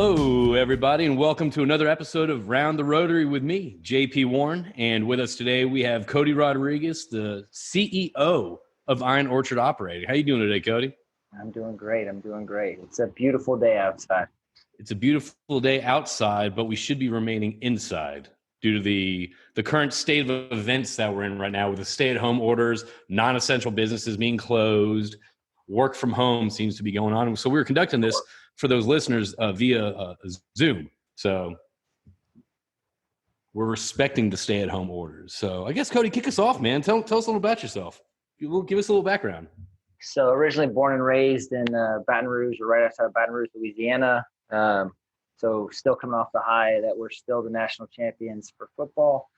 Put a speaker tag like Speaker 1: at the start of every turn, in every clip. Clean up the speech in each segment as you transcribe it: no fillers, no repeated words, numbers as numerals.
Speaker 1: Hello, everybody, and welcome to another episode of Round the Rotary with me, JP Warren. And with us today, we have Cody Rodriguez, the CEO of Iron Orchard Operating. How you doing today, Cody?
Speaker 2: I'm doing great. It's a beautiful day outside.
Speaker 1: It's a beautiful day outside, but we should be remaining inside due to the current state of events that we're in right now with the stay-at-home orders, non-essential businesses being closed, work from home seems to be going on. So we're conducting this for those listeners via Zoom. So we're respecting the stay-at-home orders. So I guess, Cody, kick us off, man. Tell us a little about yourself. Give us a little background.
Speaker 2: So originally born and raised in Baton Rouge, or right outside Baton Rouge, Louisiana. So still coming off the high that we're still the national champions for football.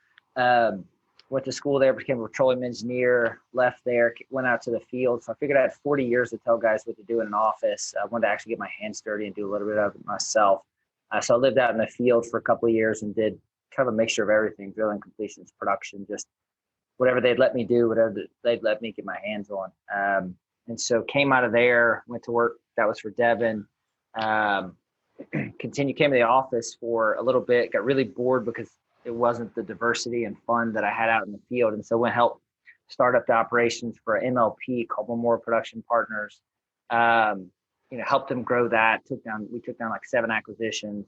Speaker 2: Went to school there, became a petroleum engineer, left there, went out to the field. So I figured I had 40 years to tell guys what to do in an office. I wanted to actually get my hands dirty and do a little bit of it myself. So I lived out in the field for a couple of years and did kind of a mixture of everything, drilling, completions, production, just whatever they'd let me do, whatever they'd let me get my hands on. And so came out of there, went to work. That was for Devin. Came to the office for a little bit, got really bored because it wasn't the diversity and fun that I had out in the field. And so went help start up the operations for MLP called Memorial Production Partners. Helped them grow that. We took down like 7 acquisitions.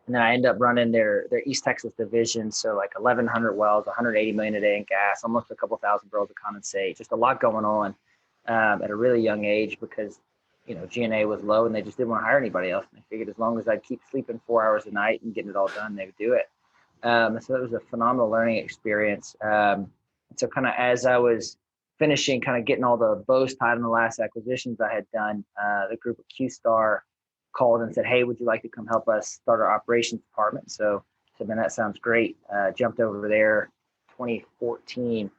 Speaker 2: And then I ended up running their East Texas division. So like 1,100 wells, 180 million a day in gas, almost a couple thousand barrels of condensate, just a lot going on at a really young age because, G&A was low and they just didn't want to hire anybody else. And they figured as long as I'd keep sleeping 4 hours a night and getting it all done, they would do it. So it was a phenomenal learning experience. So kind of as I was finishing, kind of getting all the bows tied on the last acquisitions I had done, the group of QStar called and said, "Hey, would you like to come help us start our operations department?" So man, that sounds great. Jumped over there 2014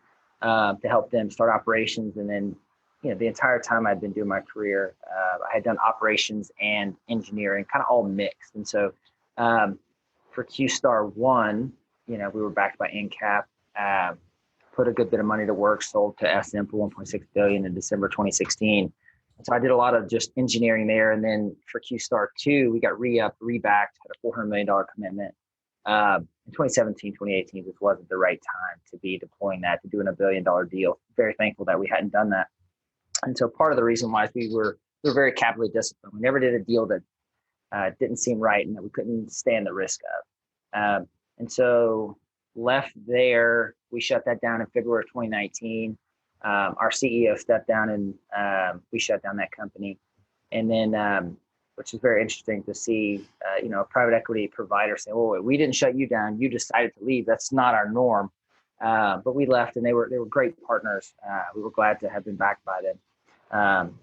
Speaker 2: to help them start operations. And then, the entire time I'd been doing my career, I had done operations and engineering, kind of all mixed. And so for QStar I, we were backed by NCAP, put a good bit of money to work, sold to SM for $1.6 billion in December 2016. So I did a lot of just engineering there. And then for QStar II, we got re-backed, had a $400 million commitment. In 2017, 2018, this wasn't the right time to be deploying that, to doing $1 billion deal. Very thankful that we hadn't done that. And so part of the reason why is we were very capitally disciplined. We never did a deal that didn't seem right and that we couldn't stand the risk of. And so left there, we shut that down in February of 2019. Our CEO stepped down and we shut down that company. And then, which is very interesting to see, a private equity provider say, "Oh, we didn't shut you down. You decided to leave. That's not our norm." But we left and they were great partners. We were glad to have been backed by them.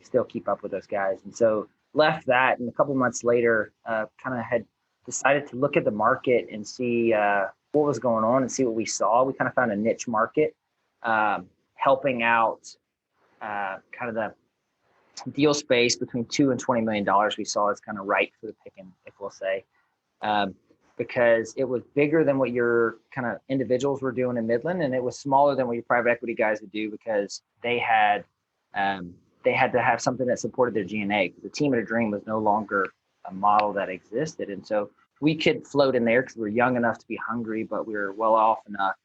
Speaker 2: Still keep up with those guys. And so left that, and a couple months later, kind of had decided to look at the market and see what was going on and see what we saw. We kind of found a niche market, helping out kind of the deal space between $2 and $20 million we saw as kind of right for the picking, if we'll say, because it was bigger than what your kind of individuals were doing in Midland, and it was smaller than what your private equity guys would do because they had to have something that supported their G&A. The team of a dream was no longer a model that existed. And so we could float in there because we were young enough to be hungry, but we were well off enough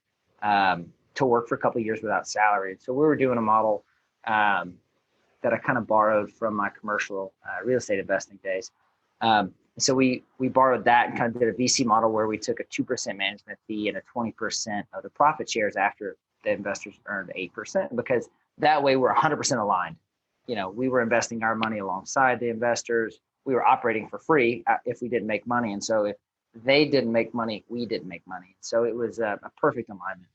Speaker 2: to work for a couple of years without salary. So we were doing a model that I kind of borrowed from my commercial real estate investing days. So we borrowed that and kind of did a VC model where we took a 2% management fee and a 20% of the profit shares after the investors earned 8%, because that way we're 100% aligned. We were investing our money alongside the investors. We were operating for free if we didn't make money. And so if they didn't make money, we didn't make money. So it was a perfect alignment.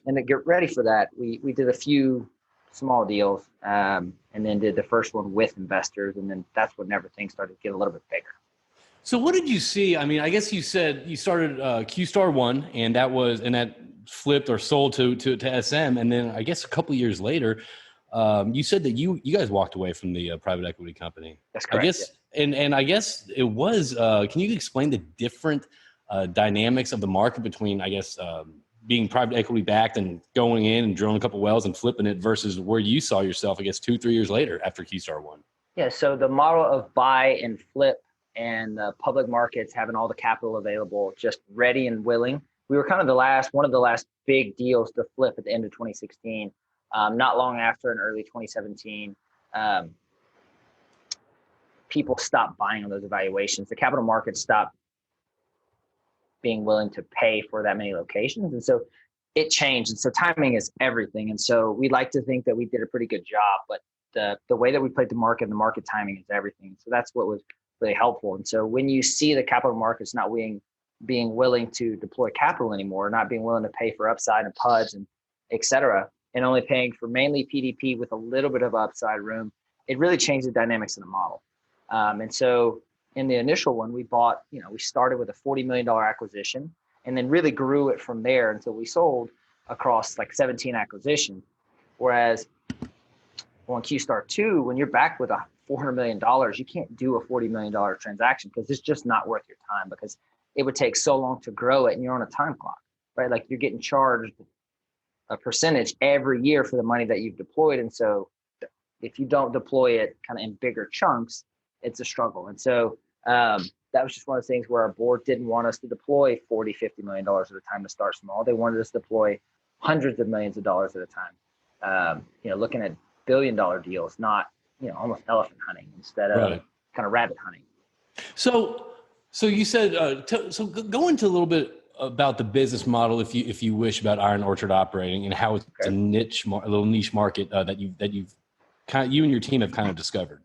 Speaker 2: And to get ready for that, we did a few small deals and then did the first one with investors. And then that's when everything started to get a little bit bigger.
Speaker 1: So what did you see? I mean, I guess you said you started QStar I, and that flipped or sold to SM. And then I guess a couple of years later, you said that you guys walked away from the private equity company.
Speaker 2: That's correct.
Speaker 1: I guess, yeah. And I guess it was, can you explain the different dynamics of the market between, I guess, being private equity backed and going in and drilling a couple wells and flipping it versus where you saw yourself, I guess, 2-3 years later after QStar I?
Speaker 2: Yeah. So the model of buy and flip and the public markets having all the capital available, just ready and willing. We were kind of one of the last big deals to flip at the end of 2016. Not long after, in early 2017, people stopped buying on those evaluations. The capital markets stopped being willing to pay for that many locations. And so it changed. And so timing is everything. And so we like to think that we did a pretty good job, but the way that we played the market timing is everything. So that's what was really helpful. And so when you see the capital markets not being willing to deploy capital anymore, not being willing to pay for upside and PUDs and et cetera, and only paying for mainly PDP with a little bit of upside room, it really changed the dynamics of the model. And so in the initial one, we started with a $40 million acquisition and then really grew it from there until we sold across like 17 acquisitions. Whereas on QStar II, when you're backed with a $400 million, you can't do a $40 million transaction because it's just not worth your time, because it would take so long to grow it and you're on a time clock, right? Like you're getting charged a percentage every year for the money that you've deployed. And so if you don't deploy it kind of in bigger chunks, it's a struggle. And so that was just one of the things where our board didn't want us to deploy $40, $50 million at a time to start small. They wanted us to deploy hundreds of millions of dollars at a time, looking at billion-dollar deals, not, almost elephant hunting instead of kind of rabbit hunting.
Speaker 1: So you said, go into a little bit about the business model, if you wish, about Iron Orchard operating and how it's a little niche market that you've kind of, you and your team have kind of discovered.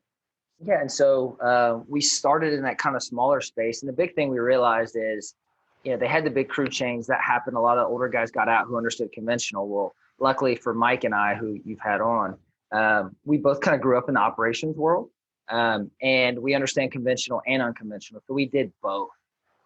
Speaker 2: Yeah, and so we started in that kind of smaller space, and the big thing we realized is, they had the big crew change that happened. A lot of older guys got out who understood conventional. Well, luckily for Mike and I, who you've had on, we both kind of grew up in the operations world, and we understand conventional and unconventional. So we did both.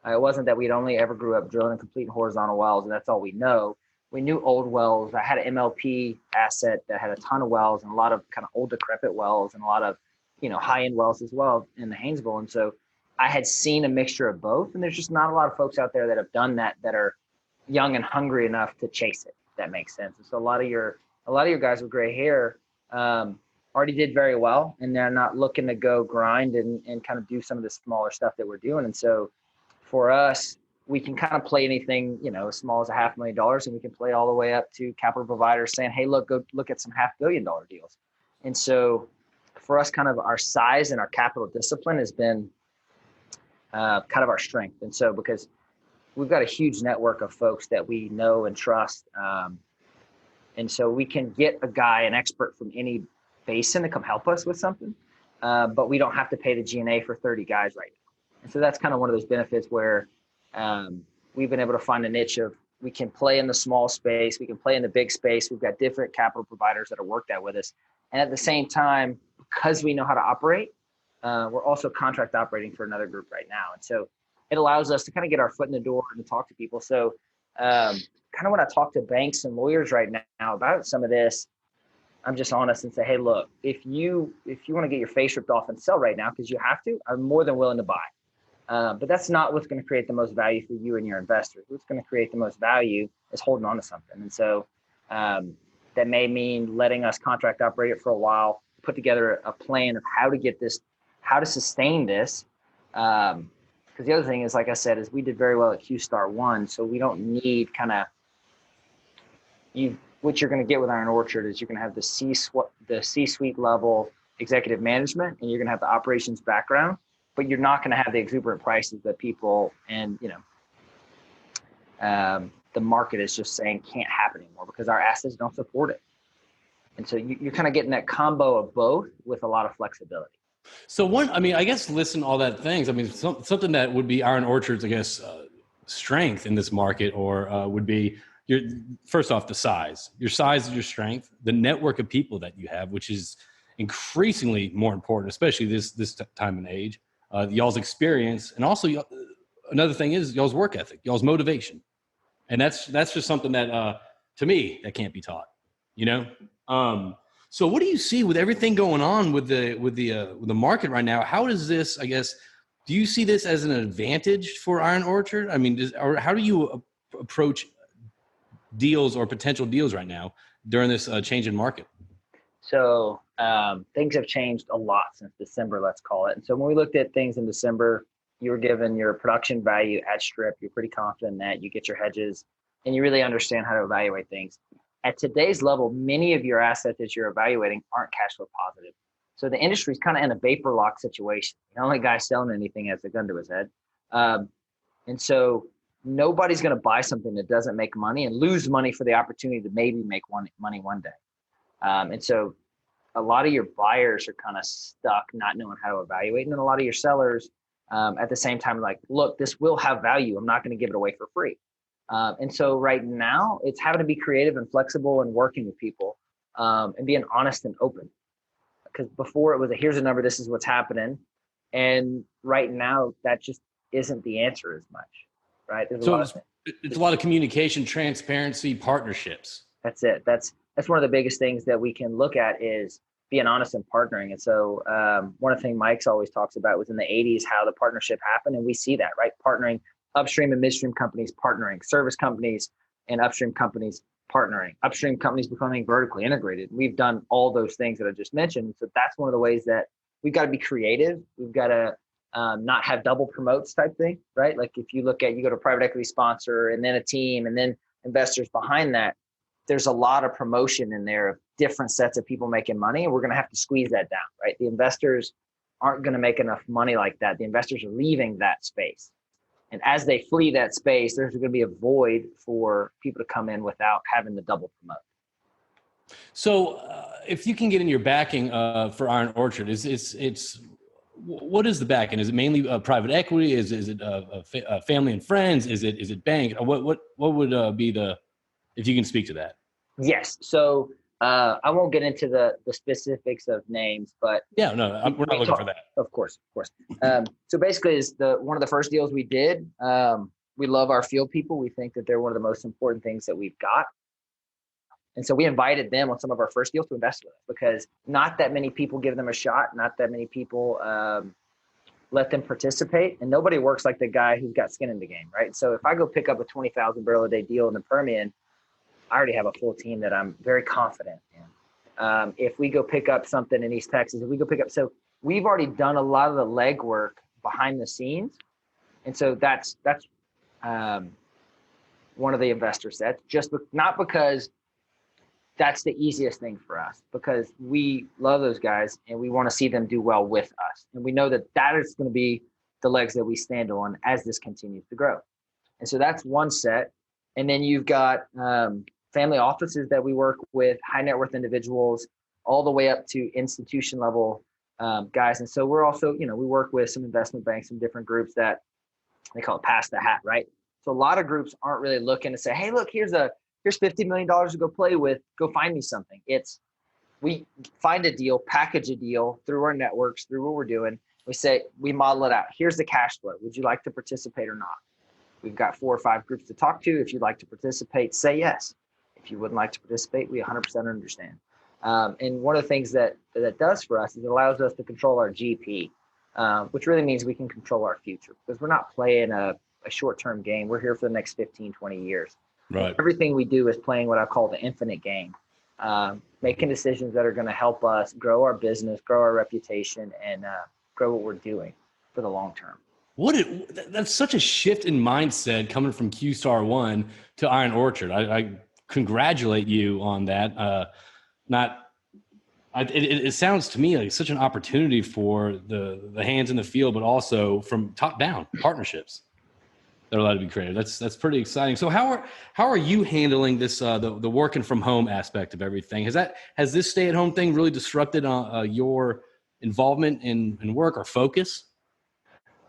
Speaker 2: It wasn't that we'd only ever grew up drilling and completing horizontal wells, and that's all we know. We knew old wells. I had an MLP asset that had a ton of wells and a lot of kind of old decrepit wells and a lot of, high-end wells as well in the Haynesville. And so I had seen a mixture of both, and there's just not a lot of folks out there that have done that are young and hungry enough to chase it. If that makes sense. And so a lot of your guys with gray hair already did very well, and they're not looking to go grind and kind of do some of the smaller stuff that we're doing. And so for us, we can kind of play anything, as small as $500,000, and we can play all the way up to capital providers saying, hey, look, go look at some $500 million deals. And so for us, kind of our size and our capital discipline has been kind of our strength. And so because we've got a huge network of folks that we know and trust, and so we can get a guy, an expert from any basin, to come help us with something, but we don't have to pay the G&A for 30 guys right now. And so that's kind of one of those benefits where we've been able to find a niche of, we can play in the small space, we can play in the big space. We've got different capital providers that have worked that with us. And at the same time, because we know how to operate, we're also contract operating for another group right now. And so it allows us to kind of get our foot in the door and to talk to people. So kind of when I talk to banks and lawyers right now about some of this, I'm just honest and say, hey, look, if you want to get your face ripped off and sell right now because you have to, I'm more than willing to buy. But that's not what's going to create the most value for you and your investors. What's going to create the most value is holding on to something. And so that may mean letting us contract operate it for a while, put together a plan of how to get this, how to sustain this. Because the other thing is, like I said, is we did very well at QStar I, so we don't need kind of what you're going to get with Iron Orchard is you're going to have the C-suite level executive management, and you're going to have the operations background, but you're not going to have the exuberant prices that people and the market is just saying can't happen anymore because our assets don't support it. And so you're kind of getting that combo of both with a lot of flexibility.
Speaker 1: So I guess listen to all that things. I mean, something that would be Iron Orchard's, I guess, strength in this market, or would be first off, the size. Your size is your strength. The network of people that you have, which is increasingly more important, especially this time and age. Y'all's experience, and also another thing is y'all's work ethic, y'all's motivation, and that's just something that to me that can't be taught. So what do you see with everything going on with the market right now? How does this, I guess, do you see this as an advantage for Iron Orchard? I mean, or how do you approach deals or potential deals right now during this change in market?
Speaker 2: So things have changed a lot since December, let's call it. And so when we looked at things in December, you're given your production value at strip. You're pretty confident in that. You get your hedges, and you really understand how to evaluate things. At today's level, many of your assets that you're evaluating aren't cash flow positive. So the industry's kind of in a vapor lock situation. The only guy selling anything has a gun to his head. And so nobody's going to buy something that doesn't make money and lose money for the opportunity to maybe make money one day. And so a lot of your buyers are kind of stuck not knowing how to evaluate. And then a lot of your sellers at the same time, like, look, this will have value. I'm not going to give it away for free. And so right now it's having to be creative and flexible and working with people and being honest and open. Because before it was here's a number, this is what's happening. And right now that just isn't the answer as much, right? There's
Speaker 1: it's a lot of communication, transparency, partnerships.
Speaker 2: That's it. That's one of the biggest things that we can look at is being honest and partnering. And so one of the things Mike's always talks about was in the 80s, how the partnership happened. And we see that, right? Partnering, upstream and midstream companies partnering, service companies and upstream companies partnering, upstream companies becoming vertically integrated. We've done all those things that I just mentioned. So that's one of the ways that we've got to be creative. We've got to not have double promotes type thing, right? Like if you look at, you go to a private equity sponsor and then a team and then investors behind that, there's a lot of promotion in there of different sets of people making money. And we're going to have to squeeze that down, right? The investors aren't going to make enough money like that. The investors are leaving that space. And as they flee that space, there's going to be a void for people to come in without having the double promote.
Speaker 1: So if you can get in your backing for Iron Orchard, what is the backing? Is it mainly private equity? Is it family and friends? Is it bank? What would be if you can speak to that?
Speaker 2: Yes. So I won't get into the specifics of names, but
Speaker 1: yeah, no, we're not looking for that.
Speaker 2: Of course. So basically, is one of the first deals we did. We love our field people. We think that they're one of the most important things that we've got. And so we invited them on some of our first deals to invest with us because not that many people give them a shot. Not that many people let them participate. And nobody works like the guy who's got skin in the game, right? So if I go pick up a 20,000 barrel a day deal in the Permian, I already have a full team that I'm very confident in. If we go pick up something in East Texas, so we've already done a lot of the legwork behind the scenes. And so that's one of the investor sets, not because that's the easiest thing for us, because we love those guys and we want to see them do well with us. And we know that is going to be the legs that we stand on as this continues to grow. And so that's one set. And then you've got family offices that we work with, high net worth individuals, all the way up to institution level guys. And so we're also, we work with some investment banks, some different groups that they call it pass the hat, right? So a lot of groups aren't really looking to say, hey, look, here's $50 million to go play with, go find me something. It's we find a deal, package a deal through our networks, through what we're doing. We model it out. Here's the cash flow. Would you like to participate or not? We've got 4 or 5 groups to talk to. If you'd like to participate, say yes. If you wouldn't like to participate, we 100% understand. And one of the things that does for us is it allows us to control our GP, which really means we can control our future because we're not playing a short-term game. We're here for the next 15, 20 years.
Speaker 1: Right.
Speaker 2: And everything we do is playing what I call the infinite game, making decisions that are going to help us grow our business, grow our reputation, and grow what we're doing for the long term.
Speaker 1: That's such a shift in mindset coming from QStar I to Iron Orchard. I congratulate you on that. It sounds to me like such an opportunity for the hands in the field, but also from top down partnerships that are allowed to be created. That's pretty exciting. So how are you handling this the working from home aspect of everything? Has this stay at home thing really disrupted your involvement in work or focus?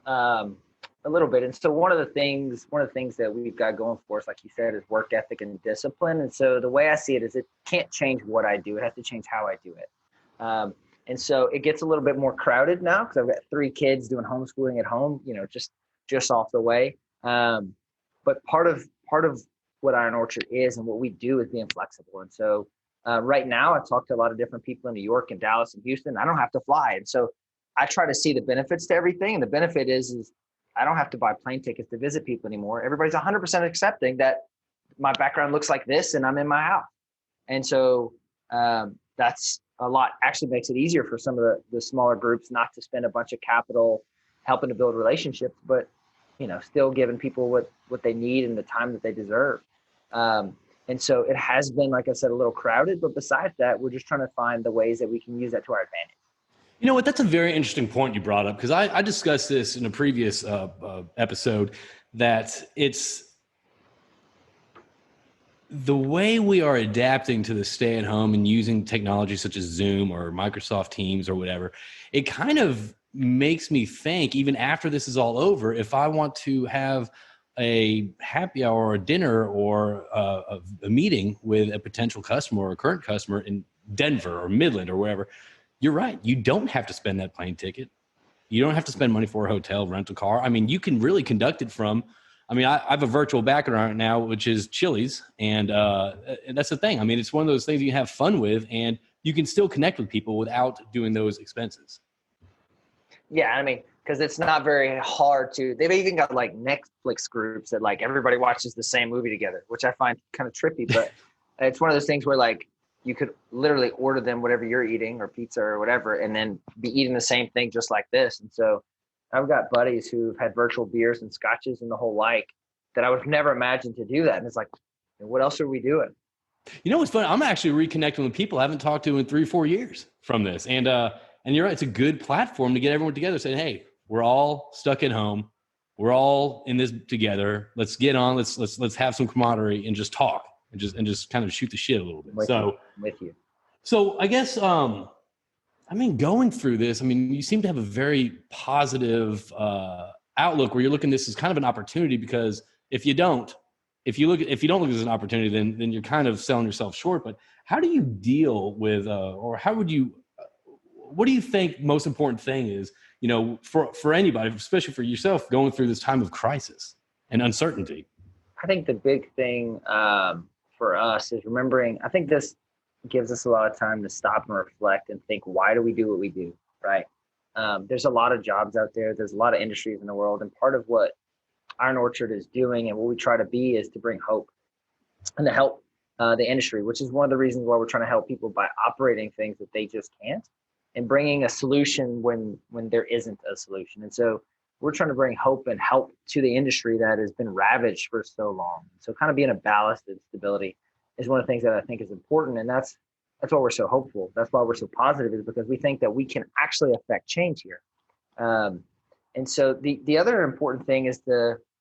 Speaker 2: A little bit. And so one of the things that we've got going for us, like you said, is work ethic and discipline. And so the way I see it is it can't change what I do. It has to change how I do it. And so it gets a little bit more crowded now because I've got 3 kids doing homeschooling at home, just off the way. But part of what Iron Orchard is and what we do is being flexible. And so right now I've talked to a lot of different people in New York and Dallas and Houston. I don't have to fly. And so I try to see the benefits to everything. And the benefit is I don't have to buy plane tickets to visit people anymore. Everybody's 100% accepting that my background looks like this and I'm in my house. And so that's a lot, actually makes it easier for some of the smaller groups not to spend a bunch of capital helping to build relationships, but still giving people what they need and the time that they deserve. And so it has been, like I said, a little crowded, but besides that, we're just trying to find the ways that we can use that to our advantage.
Speaker 1: You know what? That's a very interesting point you brought up, because I discussed this in a previous episode, that it's the way we are adapting to the stay at home and using technology such as Zoom or Microsoft Teams or whatever. It kind of makes me think, even after this is all over, if I want to have a happy hour or a dinner or a meeting with a potential customer or a current customer in Denver or Midland or wherever, you're right. You don't have to spend that plane ticket. You don't have to spend money for a hotel, rent a car. I mean, you can really conduct it from, I have a virtual background right now, which is Chili's. And that's the thing. I mean, it's one of those things you have fun with, and you can still connect with people without doing those expenses.
Speaker 2: Yeah, I mean, because it's not very hard to. They've even got like Netflix groups that like everybody watches the same movie together, which I find kind of trippy. But it's one of those things where like you could literally order them whatever you're eating or pizza or whatever, and then be eating the same thing just like this. And so I've got buddies who've had virtual beers and scotches and the whole like that I would have never imagined to do that. And it's like, what else are we doing?
Speaker 1: You know what's funny? I'm actually reconnecting with people I haven't talked to in 3-4 years from this. And you're right, it's a good platform to get everyone together saying, hey, we're all stuck at home. We're all in this together. Let's get on. Let's have some camaraderie and just talk and just kind of shoot the shit a little bit.
Speaker 2: With you.
Speaker 1: So I guess, going through this, you seem to have a very positive outlook where you're looking at this as kind of an opportunity, because if you don't look at it as an opportunity, then you're kind of selling yourself short. But how do you deal with, what do you think most important thing is, for anybody, especially for yourself, going through this time of crisis and uncertainty?
Speaker 2: I think the big thing for us is remembering, I think this gives us a lot of time to stop and reflect and think, why do we do what we do, right? There's a lot of jobs out there. There's a lot of industries in the world. And part of what Iron Orchard is doing and what we try to be is to bring hope and to help the industry, which is one of the reasons why we're trying to help people by operating things that they just can't and bringing a solution when there isn't a solution. And so we're trying to bring hope and help to the industry that has been ravaged for so long. So kind of being a ballast and stability is one of the things that I think is important. And that's why we're so hopeful. That's why we're so positive, is because we think that we can actually affect change here. And so the other important thing is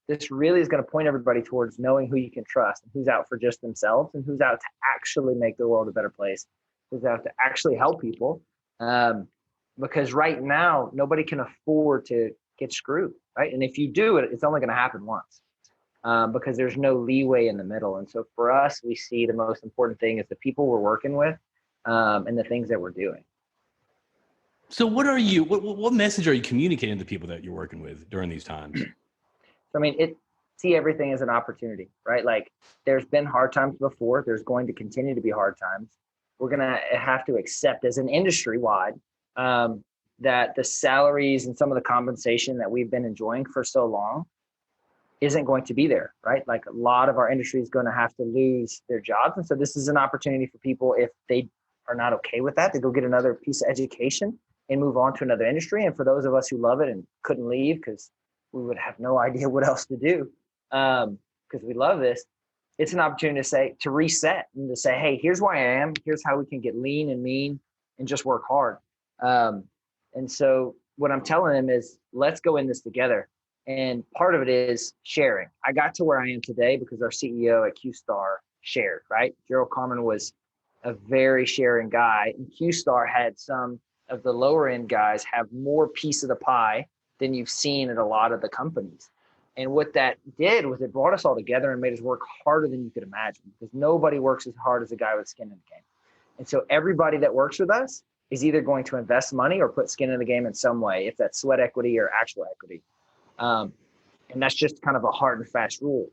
Speaker 2: this really is going to point everybody towards knowing who you can trust and who's out for just themselves and who's out to actually make the world a better place, who's out to actually help people. Because right now, nobody can afford to get screwed, right? And if you do it, it's only going to happen once because there's no leeway in the middle. And so for us, we see the most important thing is the people we're working with and the things that we're doing.
Speaker 1: So what message are you communicating to the people that you're working with during these times?
Speaker 2: See everything as an opportunity, right? Like there's been hard times before. There's going to continue to be hard times. We're going to have to accept as an industry wide that the salaries and some of the compensation that we've been enjoying for so long isn't going to be there, right? Like a lot of our industry is going to have to lose their jobs. And so this is an opportunity for people, if they are not okay with that, to go get another piece of education and move on to another industry. And for those of us who love it and couldn't leave because we would have no idea what else to do because we love this, it's an opportunity to reset and to say, hey, here's where I am. Here's how we can get lean and mean and just work hard. And so what I'm telling them is, let's go in this together. And part of it is sharing. I got to where I am today because our CEO at QStar shared, right? Gerald Carmen was a very sharing guy. And QStar had some of the lower end guys have more piece of the pie than you've seen at a lot of the companies. And what that did was it brought us all together and made us work harder than you could imagine, because nobody works as hard as a guy with skin in the game. And so everybody that works with us is either going to invest money or put skin in the game in some way, if that's sweat equity or actual equity. And that's just kind of a hard and fast rule.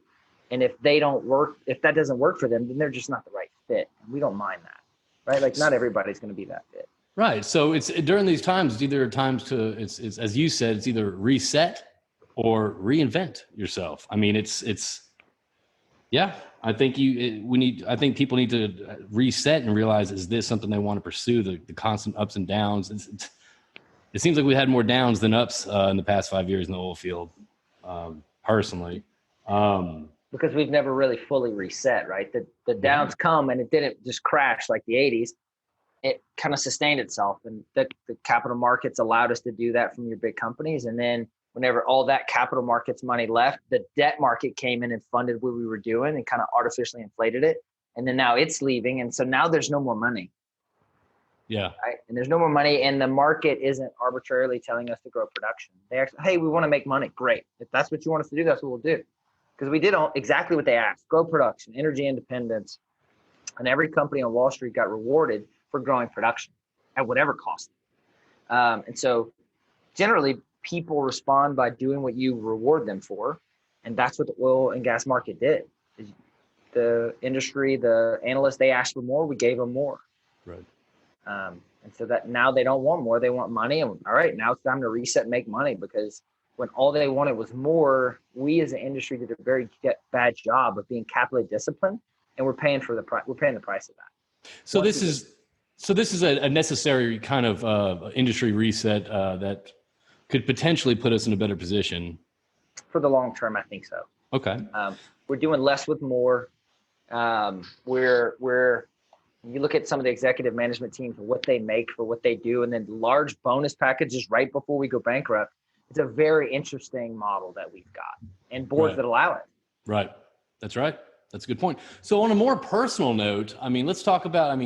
Speaker 2: And if that doesn't work for them, then they're just not the right fit. And we don't mind that, right? Like not everybody's going to be that fit. Right.
Speaker 1: So it's during these times, it's as you said, it's either reset or reinvent yourself. I think people need to reset and realize, is this something they want to pursue? The constant ups and downs. it seems like we had more downs than ups in the past 5 years in the oil field, personally.
Speaker 2: Because we've never really fully reset, right? The downs come and it didn't just crash like the 80s. It kind of sustained itself, and the capital markets allowed us to do that from your big companies. And then whenever all that capital markets money left, the debt market came in and funded what we were doing and kind of artificially inflated it. And then now it's leaving. And so now there's no more money.
Speaker 1: Yeah.
Speaker 2: Right. And there's no more money, and the market isn't arbitrarily telling us to grow production. They actually, hey, we want to make money. Great. If that's what you want us to do, that's what we'll do. Because we did exactly what they asked: grow production, energy independence. And every company on Wall Street got rewarded for growing production at whatever cost. And so generally people respond by doing what you reward them for. And that's what the oil and gas market did. The industry, the analysts, they asked for more, we gave them more.
Speaker 1: Right.
Speaker 2: And so that now they don't want more, they want money. And all right, now it's time to reset and make money, because when all they wanted was more, we as an industry did a very bad job of being capitally disciplined, and we're paying the price of that.
Speaker 1: So this is a necessary kind of industry reset that could potentially put us in a better position.
Speaker 2: For the long term, I think so.
Speaker 1: Okay.
Speaker 2: We're doing less with more. You look at some of the executive management teams and what they make for what they do, and then large bonus packages right before we go bankrupt. It's a very interesting model that we've got, and boards that allow it.
Speaker 1: Right. That's right. That's a good point. So on a more personal note, I mean, let's talk about,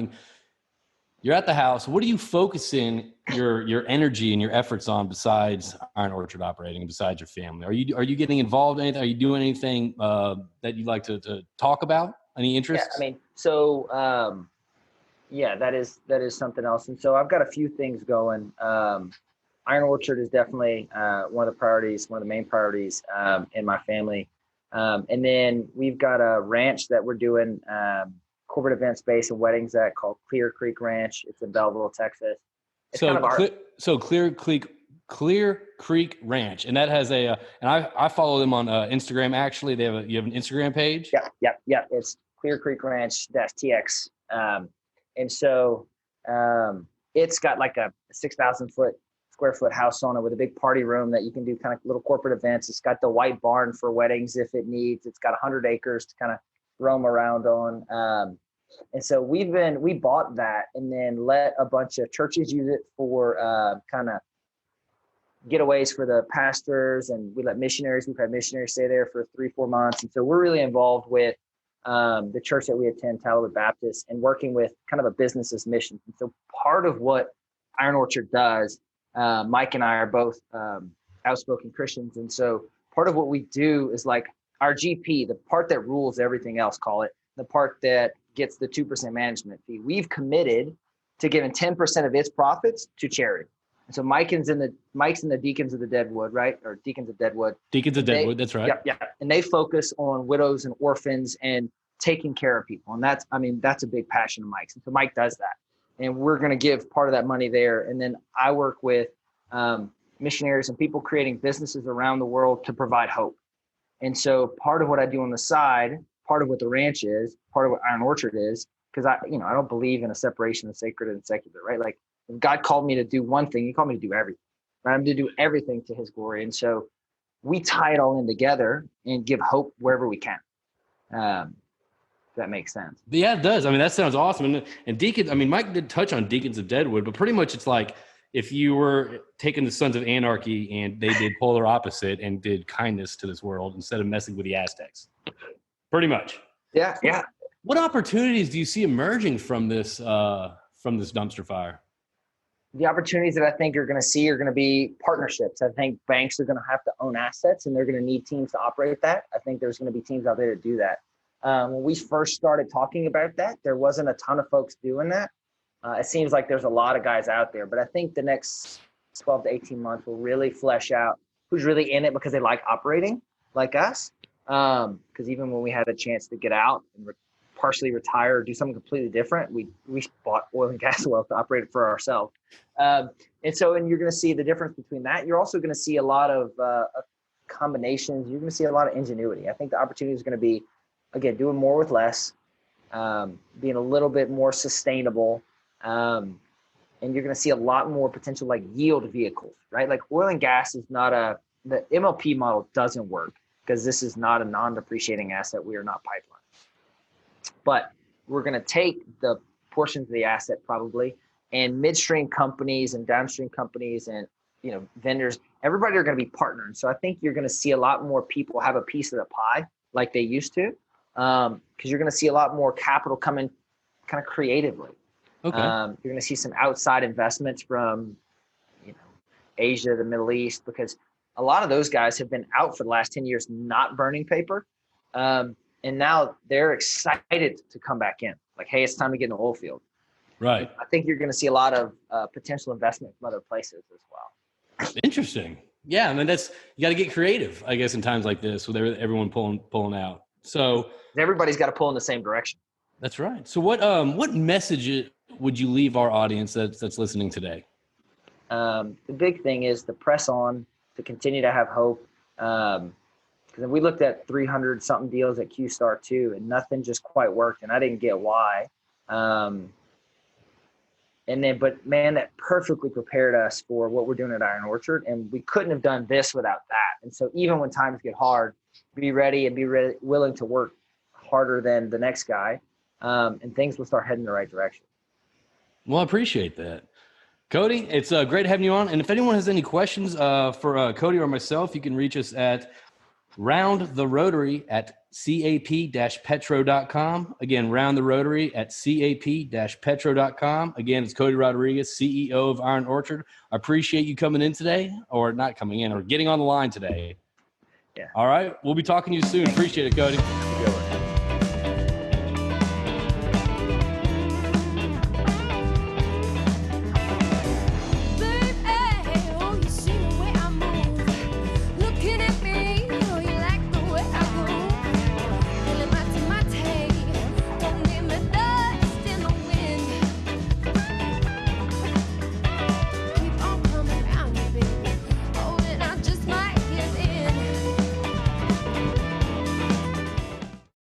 Speaker 1: you're at the house. What are you focusing your energy and your efforts on besides Iron Orchard operating, besides your family? Are you getting involved in anything? Are you doing anything that you'd like to talk about? Any interests?
Speaker 2: Yeah, that is something else. And so I've got a few things going. Iron Orchard is definitely one of the main priorities in my family. And then we've got a ranch that we're doing corporate event space and weddings at, called Clear Creek Ranch. It's in Belleville, Texas. It's Clear Creek
Speaker 1: Ranch, and that has and I follow them on Instagram. Actually, you have an Instagram page.
Speaker 2: Yeah. It's Clear Creek Ranch -TX, and so it's got like a 6,000 square foot house on it with a big party room that you can do kind of little corporate events. It's got the white barn for weddings if it needs. It's got 100 acres to kind of roam around on. And so we bought that and then let a bunch of churches use it for kind of getaways for the pastors, and we've had missionaries stay there for 3-4 months. And so we're really involved with the church that we attend, Talbot Baptist, and working with kind of a business's mission. And so part of what Iron Orchard does, Mike and I are both outspoken Christians. And so part of what we do is like our GP, the part that rules everything else, call it, the part that gets the 2% management fee. We've committed to giving 10% of its profits to charity. And so Mike's in the Deacons of the Deadwood, right? Or Deacons of Deadwood.
Speaker 1: Deacons of Deadwood, that's right.
Speaker 2: Yeah. And they focus on widows and orphans and taking care of people. And that's a big passion of Mike's. And so Mike does that. And we're going to give part of that money there. And then I work with missionaries and people creating businesses around the world to provide hope. And so part of what I do on the side, part of what the ranch is, part of what Iron Orchard is, because I don't believe in a separation of sacred and secular, right? Like if God called me to do one thing, he called me to do everything, right? I'm to do everything to his glory. And so we tie it all in together and give hope wherever we can. If that makes sense.
Speaker 1: Yeah, it does. That sounds awesome. And Deacons, Mike did touch on Deacons of Deadwood, but pretty much it's like if you were taking the Sons of Anarchy and they did polar opposite and did kindness to this world instead of messing with the Aztecs. Pretty much.
Speaker 2: Yeah.
Speaker 1: What opportunities do you see emerging from this dumpster fire?
Speaker 2: The opportunities that I think you're going to see are going to be partnerships. I think banks are going to have to own assets, and they're going to need teams to operate that. I think there's going to be teams out there to do that. When we first started talking about that, there wasn't a ton of folks doing that. It seems like there's a lot of guys out there, but I think the next 12 to 18 months will really flesh out who's really in it because they like operating like us. Because even when we had a chance to get out and partially retire or do something completely different, we bought oil and gas wells to operate it for ourselves. And you're going to see the difference between that. You're also going to see a lot of combinations. You're going to see a lot of ingenuity. I think the opportunity is going to be, again, doing more with less, being a little bit more sustainable. and you're going to see a lot more potential like yield vehicles, right? Like oil and gas is not the MLP model doesn't work because this is not a non-depreciating asset. We are not pipeline. But we're going to take the portions of the asset probably, and midstream companies and downstream companies and vendors, everybody are going to be partnering. So I think you're going to see a lot more people have a piece of the pie like they used to, because you're going to see a lot more capital come in kind of creatively.
Speaker 1: Okay.
Speaker 2: You're going to see some outside investments from Asia, the Middle East, because a lot of those guys have been out for the last 10 years not burning paper. And now they're excited to come back in. Like, hey, it's time to get in the oil field.
Speaker 1: Right.
Speaker 2: I think you're going to see a lot of potential investment from other places as well.
Speaker 1: Interesting. Yeah, I mean, you got to get creative, I guess, in times like this with everyone pulling out. So
Speaker 2: everybody's got to pull in the same direction.
Speaker 1: That's right. So what message would you leave our audience that's listening today?
Speaker 2: The big thing is to press on, to continue to have hope. Because we looked at 300 something deals at QStar II, and nothing just quite worked, and I didn't get why. But man, that perfectly prepared us for what we're doing at Iron Orchard, and we couldn't have done this without that. And so even when times get hard, be ready and willing to work harder than the next guy, and things will start heading in the right direction.
Speaker 1: Well, I appreciate that. Cody, it's great having you on. And if anyone has any questions for Cody or myself, you can reach us at roundtherotary@cap-petro.com. Again, roundtherotary@cap-petro.com. Again, it's Cody Rodriguez, CEO of Iron Orchard. I appreciate you coming in today, or not coming in, or getting on the line today.
Speaker 2: Yeah.
Speaker 1: All right. We'll be talking to you soon. Appreciate it, Cody.